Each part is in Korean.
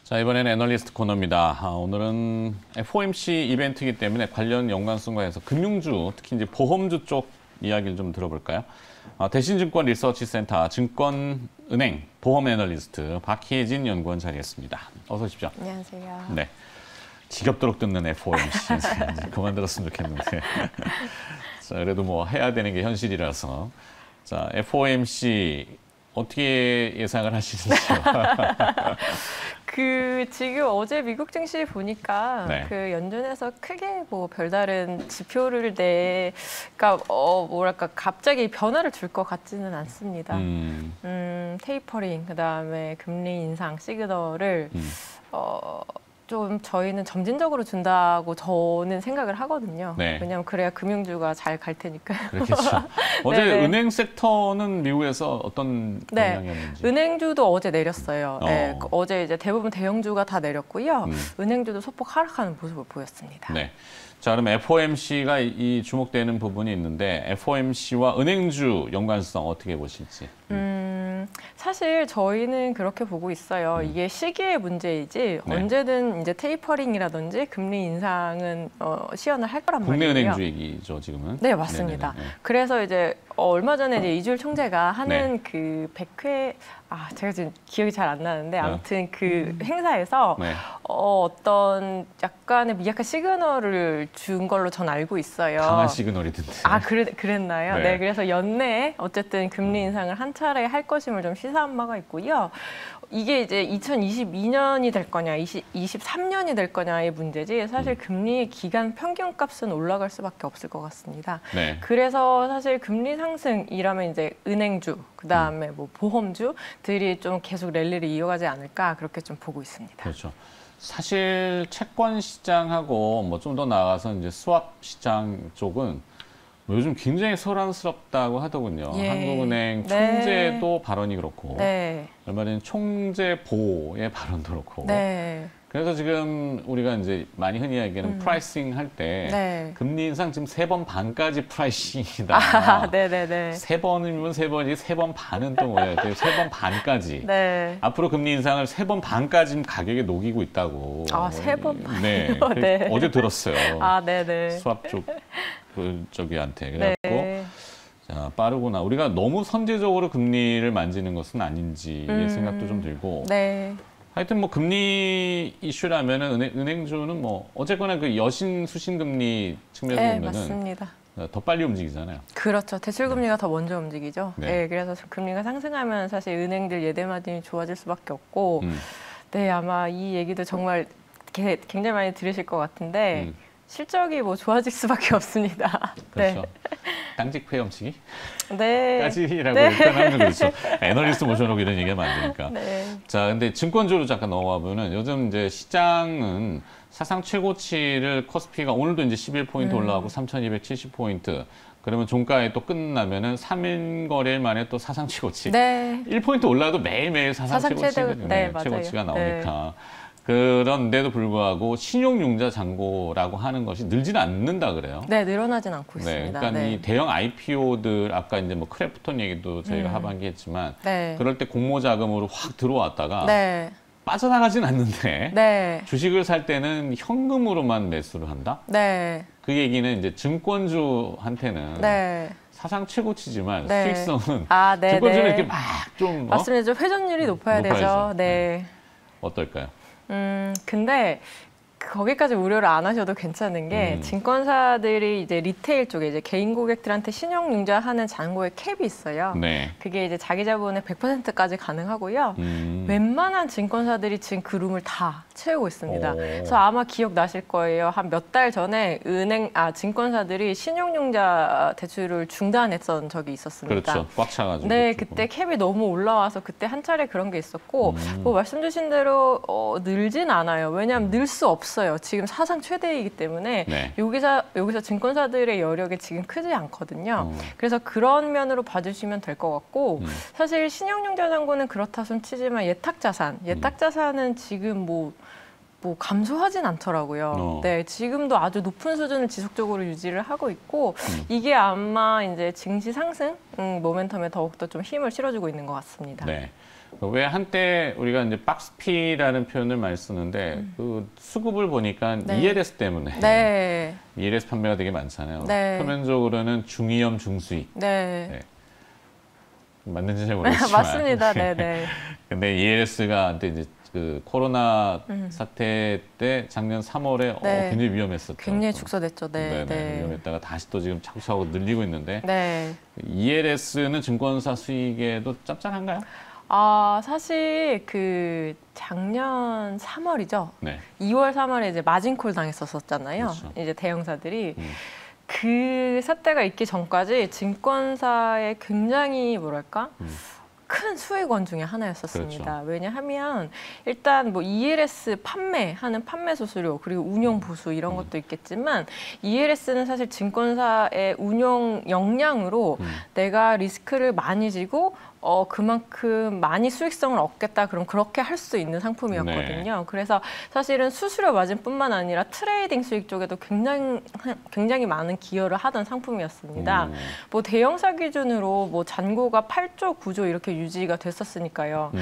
자, 이번에는 애널리스트 코너입니다. 오늘은 FOMC 이벤트이기 때문에 관련 연관성과 해서 금융주, 특히 이제 보험주 쪽 이야기를 좀 들어볼까요? 대신증권 리서치센터 증권은행 보험 애널리스트 박혜진 연구원 자리했습니다. 어서 오십시오. 안녕하세요. 네, 지겹도록 듣는 FOMC 그만 들었으면 좋겠는데. 자, 그래도 뭐 해야 되는 게 현실이라서. 자, FOMC 어떻게 예상을 하시는지요? 지금 어제 미국 증시 보니까 네. 연준에서 크게 뭐 별다른 지표를 그러니까 뭐랄까 갑자기 변화를 줄 것 같지는 않습니다. 테이퍼링 그다음에 금리 인상 시그널을 좀 저희는 점진적으로 준다고 저는 생각을 하거든요. 네. 왜냐하면 그래야 금융주가 잘 갈 테니까요. 그렇겠죠. 어제 네네. 은행 섹터는 미국에서 어떤 영향이었는지. 은행주도 어제 내렸어요. 네, 어제 이제 대부분 대형주가 다 내렸고요. 은행주도 소폭 하락하는 모습을 보였습니다. 네. 자, 그럼 FOMC가 이 주목되는 부분이 있는데 FOMC와 은행주 연관성 어떻게 보실지. 사실 저희는 그렇게 보고 있어요. 이게 시기의 문제이지 네. 언제든 이제 테이퍼링이라든지 금리 인상은 시연을 할 거란 국내 말이에요. 은행주 얘기죠, 지금은. 네, 맞습니다. 네네네. 그래서 이제 얼마 전에 이제 이주일 총재가 하는 네. 그 100회 제가 지금 기억이 잘 안 나는데 아무튼 그 행사에서 네. 어떤 약간의 미약한 시그널을 준 걸로 전 알고 있어요. 강한 시그널이던데. 그랬나요? 네. 네, 그래서 연내에 어쨌든 금리 인상을 한 차례 할 것임을 좀 시사한 바가 있고요. 이게 이제 2022년이 될 거냐, 2023년이 될 거냐의 문제지 사실 금리의 기간 평균값은 올라갈 수밖에 없을 것 같습니다. 네. 그래서 사실 금리 상승이라면 이제 은행주, 그다음에 뭐 보험주들이 좀 계속 랠리를 이어가지 않을까 그렇게 좀 보고 있습니다. 그렇죠. 사실 채권 시장하고 뭐 좀 더 나아가서 이제 스왑 시장 쪽은 요즘 굉장히 소란스럽다고 하더군요. 예. 한국은행 네. 총재도 발언이 그렇고 네. 얼마 전에 총재 보의 발언도 그렇고. 네. 그래서 지금 우리가 이제 많이 흔히 얘기하는 프라이싱 할 때 네. 금리 인상 지금 3번 반까지 프라이싱이다. 네네네. 3번이면 3번이 3번 반은 또 뭐예요? 3번 반까지. 네. 앞으로 금리 인상을 3번 반까지 가격에 녹이고 있다고. 3번 반이요? 네. 네. 어제 들었어요. 네네. 수압 쪽 저기한테. 그래갖고 네. 자, 빠르구나. 우리가 너무 선제적으로 금리를 만지는 것은 아닌지 생각도 좀 들고. 네. 하여튼 뭐 금리 이슈라면은 은행주는 뭐 어쨌거나 그 여신 수신 금리 측면에서 네, 보면은 맞습니다. 더 빨리 움직이잖아요. 그렇죠. 대출금리가 더 먼저 움직이죠. 네. 네. 그래서 금리가 상승하면 사실 은행들 예대 마진이 좋아질 수밖에 없고, 네, 아마 이 얘기도 정말 굉장히 많이 들으실 것 같은데 실적이 뭐 좋아질 수밖에 없습니다. 그렇죠. 네. 당직 폐염치기? 네. 까지라고 네. 일단 하면 그렇죠. 애널리스트 모셔놓고 이런 얘기하면 안 되니까. 네. 자, 근데 증권주로 잠깐 넘어가 보면 요즘 이제 시장은 사상 최고치를 코스피가 오늘도 이제 11포인트 올라가고 3,270포인트. 그러면 종가에 또 끝나면은 3일 거래일 만에 또 사상 최고치. 네. 1포인트 올라도 매일매일 사상 최고치거든요. 네, 맞아요. 최고치가 나오니까. 그런데도 불구하고 신용융자 잔고라고 하는 것이 늘지는 않는다 그래요. 네, 늘어나진 않고 네, 있습니다. 그러니까 네. 이 대형 IPO들 아까 이제 뭐 크래프톤 얘기도 저희가 하반기 했지만 네. 그럴 때 공모 자금으로 확 들어왔다가 네. 빠져나가진 않는데 네. 주식을 살 때는 현금으로만 매수를 한다. 네. 그 얘기는 이제 증권주한테는 네. 사상 최고치지만 네. 수익성은 네, 증권주는 네. 이렇게 막 좀 맞습니다. 좀 회전율이 높아야 되죠. 높아야죠. 네. 어떨까요? 근데 거기까지 우려를 안 하셔도 괜찮은 게 증권사들이 이제 리테일 쪽에 이제 개인 고객들한테 신용융자하는 잔고의 캡이 있어요. 네. 그게 이제 자기 자본의 100%까지 가능하고요. 웬만한 증권사들이 지금 그 룸을 다 채우고 있습니다. 오. 그래서 아마 기억나실 거예요. 한 몇 달 전에 증권사들이 신용융자 대출을 중단했던 적이 있었습니다. 그렇죠. 꽉 차가지고. 네, 그때 캡이 너무 올라와서 그때 한 차례 그런 게 있었고 뭐 말씀 주신 대로 늘진 않아요. 왜냐하면 늘 수 없어요. 지금 사상 최대이기 때문에 네. 여기서 증권사들의 여력이 지금 크지 않거든요. 그래서 그런 면으로 봐주시면 될 것 같고 사실 신용융자 잔고는 그렇다 손 치지만 예탁자산은 지금 뭐 감소하진 않더라고요. 네, 지금도 아주 높은 수준을 지속적으로 유지를 하고 있고 이게 아마 이제 증시 상승 모멘텀에 더욱더 좀 힘을 실어주고 있는 것 같습니다. 네. 왜 한때 우리가 이제 박스피라는 표현을 많이 쓰는데 그 수급을 보니까 네. ELS 때문에 네. ELS 판매가 되게 많잖아요. 네. 표면적으로는 중위험 중수익. 네. 네. 맞는지 잘 모르겠지만. 맞습니다. 네, 네. 근데 ELS가 이제 그 코로나 사태 때 작년 3월에 네. 굉장히 위험했었죠. 굉장히 축소됐죠. 네, 네. 위험했다가 다시 또 지금 차곡차곡 늘리고 있는데 네. ELS는 증권사 수익에도 짭짤한가요? 사실 그 작년 3월이죠. 네. 2월, 3월에 이제 마진콜 당했었잖아요. 그렇죠. 이제 대형사들이. 그 사태가 있기 전까지 증권사의 굉장히 뭐랄까? 큰 수익원 중에 하나였었습니다. 그렇죠. 왜냐하면 일단 뭐 ELS 판매하는 판매 수수료 그리고 운용 보수 이런 것도 있겠지만 ELS는 사실 증권사의 운용 역량으로 내가 리스크를 많이 지고 그만큼 많이 수익성을 얻겠다. 그럼 그렇게 할 수 있는 상품이었거든요. 네. 그래서 사실은 수수료 마진뿐만 아니라 트레이딩 수익 쪽에도 굉장히 많은 기여를 하던 상품이었습니다. 뭐 대형사 기준으로 뭐 잔고가 8조, 9조 이렇게 유지가 됐었으니까요.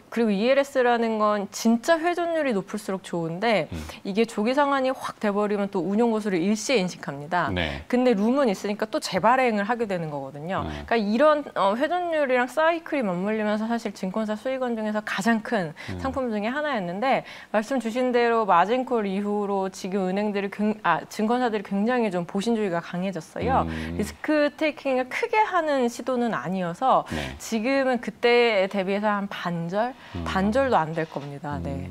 그리고 ELS라는 건 진짜 회전율이 높을수록 좋은데 이게 조기 상한이 확 돼버리면 또 운용 보수를 일시에 인식합니다. 네. 근데 룸은 있으니까 또 재발행을 하게 되는 거거든요. 그러니까 이런 회전율이랑 사이클이 맞물리면서 사실 증권사 수익원 중에서 가장 큰 상품 중에 하나였는데 말씀 주신 대로 마진콜 이후로 지금 증권사들이 굉장히 좀 보신주의가 강해졌어요. 리스크 테이킹을 크게 하는 시도는 아니어서 네. 지금은 그때에 대비해서 한 반절도 안 될 겁니다. 네.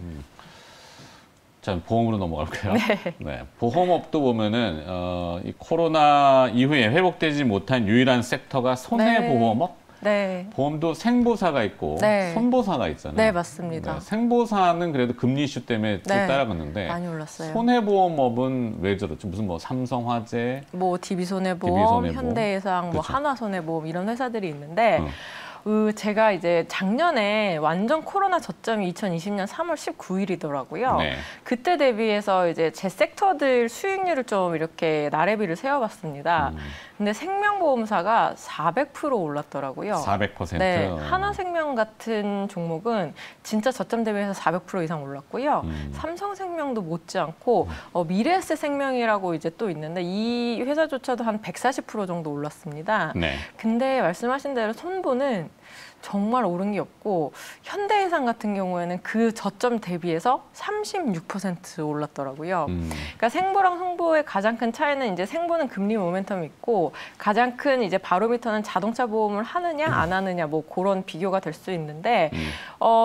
자, 보험으로 넘어갈까요? 네. 네. 보험업도 보면은 이 코로나 이후에 회복되지 못한 유일한 섹터가 손해보험업. 네. 보험도 생보사가 있고 네. 손보사가 있잖아요. 네, 맞습니다. 네, 생보사는 그래도 금리 이슈 때문에 쭉 네. 따라갔는데 많이 올랐어요. 손해보험업은 왜 저렇죠? 무슨 뭐 삼성화재, 뭐 DB손해보험, DB손해보험. 현대해상, 뭐 그렇죠. 하나손해보험 이런 회사들이 있는데 제가 이제 작년에 완전 코로나 저점이 2020년 3월 19일이더라고요. 네. 그때 대비해서 이제 제 섹터들 수익률을 좀 이렇게 나래비를 세워봤습니다. 근데 생명보험사가 400% 올랐더라고요. 400%. 네, 하나생명 같은 종목은 진짜 저점 대비해서 400% 이상 올랐고요. 삼성생명도 못지않고 미래에셋생명이라고 이제 또 있는데 이 회사조차도 한 140% 정도 올랐습니다. 네. 근데 말씀하신 대로 손보는 정말 오른 게 없고 현대해상 같은 경우에는 그 저점 대비해서 36% 올랐더라고요. 그러니까 생보랑 손보의 가장 큰 차이는 이제 생보는 금리 모멘텀이 있고 가장 큰 이제 바로미터는 자동차 보험을 하느냐 안 하느냐 뭐 그런 비교가 될 수 있는데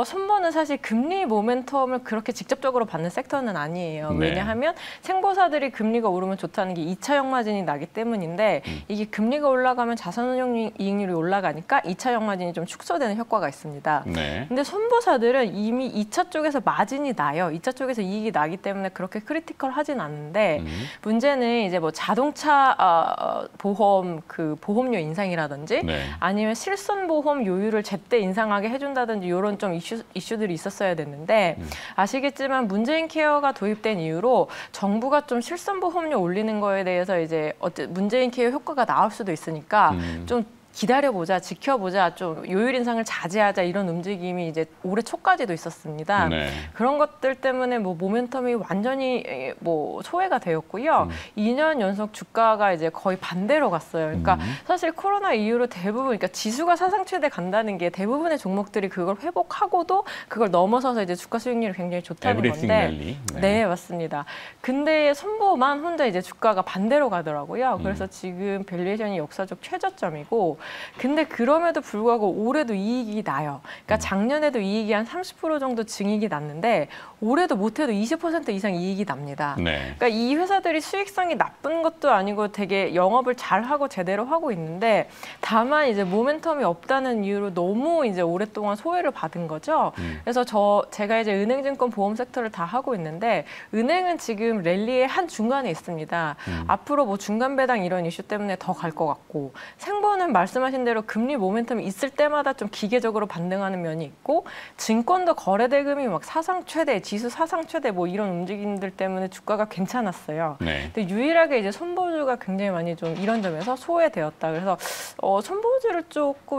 손보는 사실 금리 모멘텀을 그렇게 직접적으로 받는 섹터는 아니에요. 네. 왜냐하면 생보사들이 금리가 오르면 좋다는 게 2차 역마진이 나기 때문인데 이게 금리가 올라가면 자산운용 이익률이 올라가니까 2차 역마진이 좀 축소되는 효과가 있습니다. 네. 근데 손보사들은 이미 2차 쪽에서 마진이 나요. 2차 쪽에서 이익이 나기 때문에 그렇게 크리티컬하진 않는데 문제는 이제 뭐 자동차 보험 그 보험료 인상이라든지 네. 아니면 실손보험 요율을 제때 인상하게 해준다든지 이런 좀 이슈들이 있었어야 됐는데 아시겠지만 문재인 케어가 도입된 이후로 정부가 좀 실손보험료 올리는 거에 대해서 이제 문재인 케어 효과가 나올 수도 있으니까 좀 기다려보자, 지켜보자, 좀 요율 인상을 자제하자 이런 움직임이 이제 올해 초까지도 있었습니다. 네. 그런 것들 때문에 뭐 모멘텀이 완전히 뭐 소외가 되었고요. 2년 연속 주가가 이제 거의 반대로 갔어요. 그러니까 사실 코로나 이후로 대부분, 그러니까 지수가 사상 최대 간다는 게 대부분의 종목들이 그걸 회복하고도 그걸 넘어서서 이제 주가 수익률이 굉장히 좋다는 에브리띵 건데. 랠리. 네, 맞습니다. 근데 손보만 혼자 이제 주가가 반대로 가더라고요. 그래서 지금 밸류에이션이 역사적 최저점이고 근데 그럼에도 불구하고 올해도 이익이 나요. 그러니까 작년에도 이익이 한 30% 정도 증이익이 났는데 올해도 못해도 20% 이상 이익이 납니다. 네. 그러니까 이 회사들이 수익성이 나쁜 것도 아니고 되게 영업을 잘하고 제대로 하고 있는데 다만 이제 모멘텀이 없다는 이유로 너무 이제 오랫동안 소외를 받은 거죠. 그래서 제가 이제 은행증권 보험 섹터를 다 하고 있는데 은행은 지금 랠리의 한 중간에 있습니다. 앞으로 뭐 중간 배당 이런 이슈 때문에 더 갈 것 같고 생보는 말씀 말씀하신 대로 금리 모멘텀이 있을 때마다 좀 기계적으로 반등하는 면이 있고 증권도 거래 대금이 막 사상 최대, 지수 사상 최대 뭐 이런 움직임들 때문에 주가가 괜찮았어요. 네. 근데 유일하게 이제 손보주가 굉장히 많이 좀 이런 점에서 소외되었다. 그래서 손보주를 조금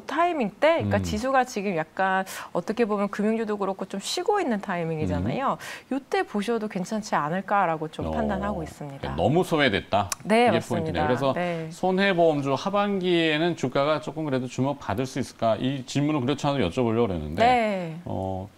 타이밍 때, 그러니까 지수가 지금 약간 어떻게 보면 금융주도 그렇고 좀 쉬고 있는 타이밍이잖아요. 이때 보셔도 괜찮지 않을까라고 좀 판단하고 있습니다. 너무 소외됐다. 네, 이게 맞습니다. 포인트네요. 그래서 네. 손해보험주 하반기에는 주가가 조금 그래도 주목받을 수 있을까? 이 질문을 그렇지 않아도 여쭤보려고 그랬는데 네.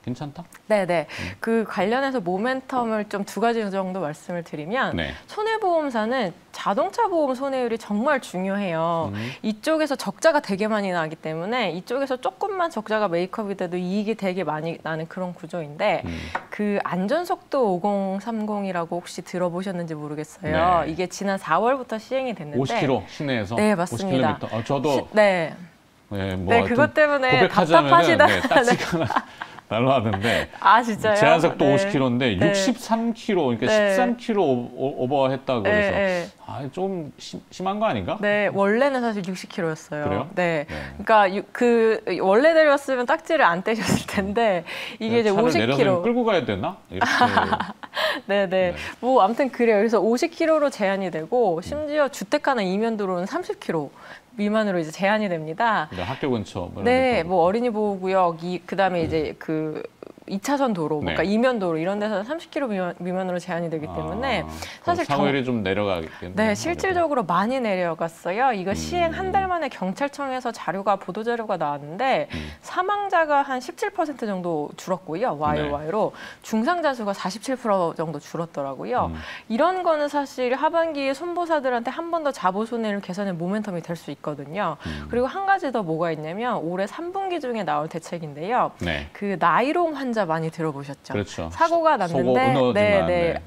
괜찮다? 네네. 그 관련해서 모멘텀을 좀 두 가지 정도 말씀을 드리면 네. 손해보험사는 자동차 보험 손해율이 정말 중요해요. 이쪽에서 적자가 되게 많이 나기 때문에 이쪽에서 조금만 적자가 메이크업이 돼도 이익이 되게 많이 나는 그런 구조인데 그 안전속도 5030이라고 혹시 들어보셨는지 모르겠어요. 네. 이게 지난 4월부터 시행이 됐는데 50km 시내에서 네, 맞습니다. 50km. 저도 네. 뭐 그것 때문에 고백하자면은 답답하시다. 딱지가 날라왔는데 아, 진짜요? 제한속도 네. 50km인데 네. 63km, 그러니까 네. 13km 오버했다고 그래서 네. 좀 심한 거 아닌가? 네, 원래는 사실 60km였어요. 그래요? 네. 네. 그러니까 원래대로였으면 딱지를 안 떼셨을 텐데 이게 이제 차를 50km. 내려서 끌고 가야 되나? 이렇게. 네. 네. 뭐 아무튼 그래요. 그래서 50km로 제한이 되고 심지어 주택 하나 이면도로는 30km 미만으로 이제 제한이 됩니다. 학교 근처. 뭐 이런 네, 데도. 뭐 어린이 보호구역, 그다음에 이제 그 2차선 도로, 네. 그러니까 이면 도로 이런 데서는 30km 미만으로 제한이 되기 때문에 사실 사고율이 좀 내려가겠네요. 네, 실질적으로 많이 내려갔어요. 이거 시행 한 달 만에 경찰청에서 보도 자료가 나왔는데 사망자가 한 17% 정도 줄었고요. YOY로 중상자 수가 47% 정도 줄었더라고요. 이런 거는 사실 하반기에 손보사들한테 한 번 더 자보 손해를 개선의 모멘텀이 될 수 있거든요. 그리고 한 가지 더 뭐가 있냐면 올해 3분기 중에 나올 대책인데요. 네. 그 나이롱 환자 많이 들어보셨죠? 그렇죠. 사고가 났는데 네.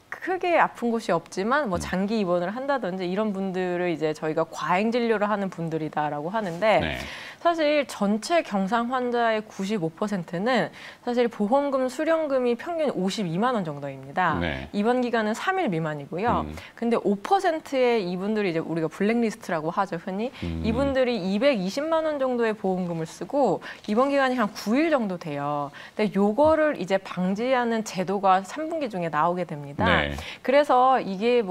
크게 아픈 곳이 없지만 뭐 장기 입원을 한다든지 이런 분들을 이제 저희가 과잉 진료를 하는 분들이다라고 하는데 네. 사실 전체 경상 환자의 95%는 사실 보험금 수령금이 평균 52만 원 정도입니다. 네. 입원 기간은 3일 미만이고요. 근데 5%의 이분들이 이제 우리가 블랙리스트라고 하죠, 흔히. 이분들이 220만 원 정도의 보험금을 쓰고 입원 기간이 한 9일 정도 돼요. 근데 요거를 이제 방지하는 제도가 3분기 중에 나오게 됩니다. 네. 그래서 이게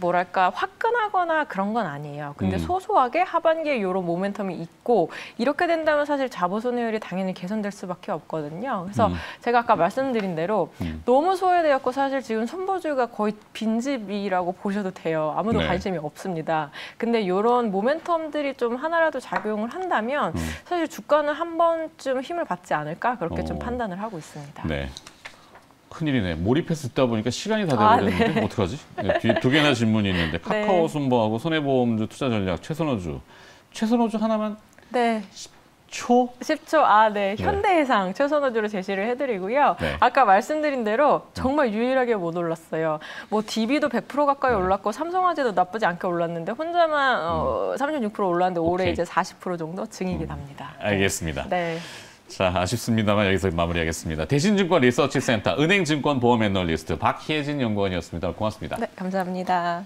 뭐랄까 화끈하거나 그런 건 아니에요. 근데 소소하게 하반기에 이런 모멘텀이 있고 이렇게 된다면 사실 자보 손해율이 당연히 개선될 수밖에 없거든요. 그래서 제가 아까 말씀드린 대로 너무 소외되었고 사실 지금 손보주가 거의 빈집이라고 보셔도 돼요. 아무도 네. 관심이 없습니다. 근데 이런 모멘텀들이 좀 하나라도 작용을 한다면 사실 주가는 한 번쯤 힘을 받지 않을까 그렇게 좀 판단을 하고 있습니다. 네. 큰일이네. 몰입해서 듣다 보니까 시간이 다 돼버렸는데 네. 어떡하지? 네, 뒤에 두 개나 질문이 있는데 카카오 순보하고 손해보험주 투자전략 최선호주 하나만 네. 10초? 네. 현대해상 최선호주로 제시를 해드리고요. 네. 아까 말씀드린 대로 정말 유일하게 못 올랐어요. 뭐 DB도 100% 가까이 올랐고 삼성화재도 나쁘지 않게 올랐는데 혼자만 36% 올랐는데 올해 오케이. 이제 40% 정도 증익이 납니다. 알겠습니다. 네. 자, 아쉽습니다만 여기서 마무리하겠습니다. 대신증권 리서치센터 은행증권보험 애널리스트 박희진 연구원이었습니다. 고맙습니다. 네, 감사합니다.